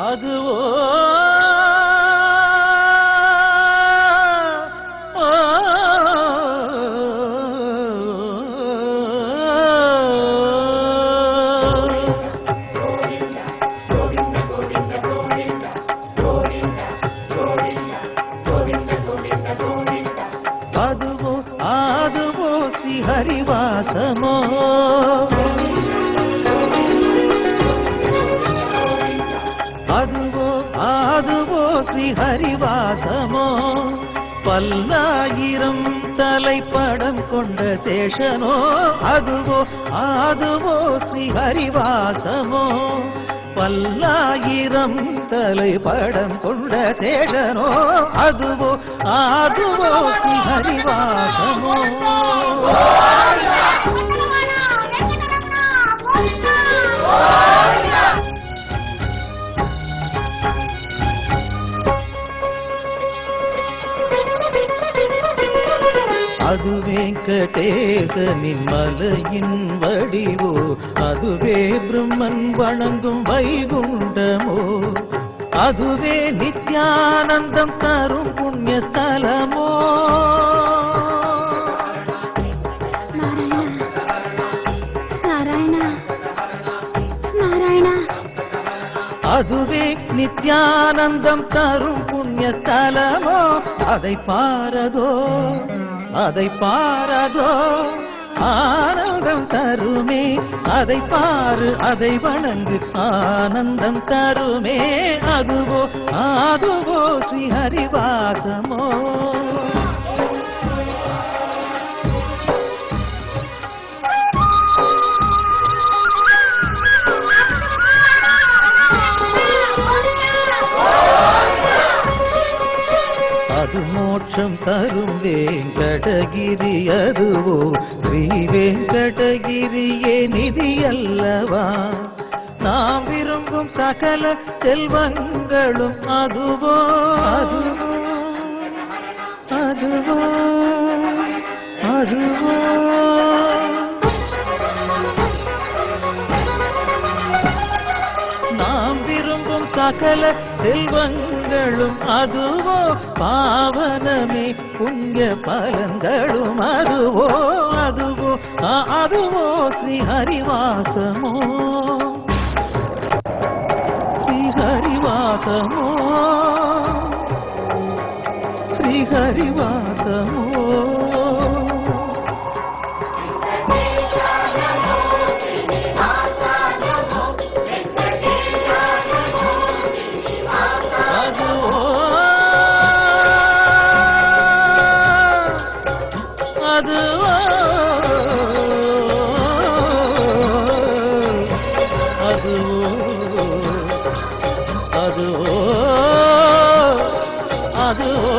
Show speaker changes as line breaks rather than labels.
அதுவோ அதுவோ ஆதுவோ ஸ்ரீஹரிவாசமோ அதுவோ ஆதுவோ ஸ்ரீஹரிவாசமோ பல்லாயிரம் தலைப்படம் கொண்ட சேஷனோ அதுவோ ஆதுவோ ஸ்ரீஹரிவாசமோ பல்லாயிரம் தலைப்படம் கொண்ட சேஷனோ அதுவோ ஆதுவோ ஸ்ரீஹரிவாசமோ அது வெங்கடேசனின் மலையின் வடிவோ அதுவே பிரம்மன் வணங்கும் வைகுண்டமோ அதுவே நித்யானந்தம் தரும் புண்ணியஸ்தலமோ அதுவே நித்யானந்தம் தரும் புண்ணியஸ்தலமோ அதை பாரதோ அதை பாரதோ ஆனந்தம் தருமே அதை பாரு அதை வணங்கு ஆனந்தம் தருமே அதுவோ அதுவோ ஸ்ரீஹரிவாசமோ அது மோட்சம் தரும் வேங்கடகிரி அதுவோ ஸ்ரீ வெங்கடகிரியே நிதி அல்லவா நாம் விரும்பும் சகல செல்வங்களும் அதுவோ அதுவோ அதுவோ அதுவோ நாம் விரும்பும் சகல செல்வங்களும் அதுவோ பாவனமே புண்ணிய பலங்களும் அதுவோ அதுவோ அதுவோ ஸ்ரீஹரிவாசமோ ஸ்ரீஹரிவாசமோ ஸ்ரீஹரிவாசமோ அதுவோ அதுவோ அதுவோ அதுவோ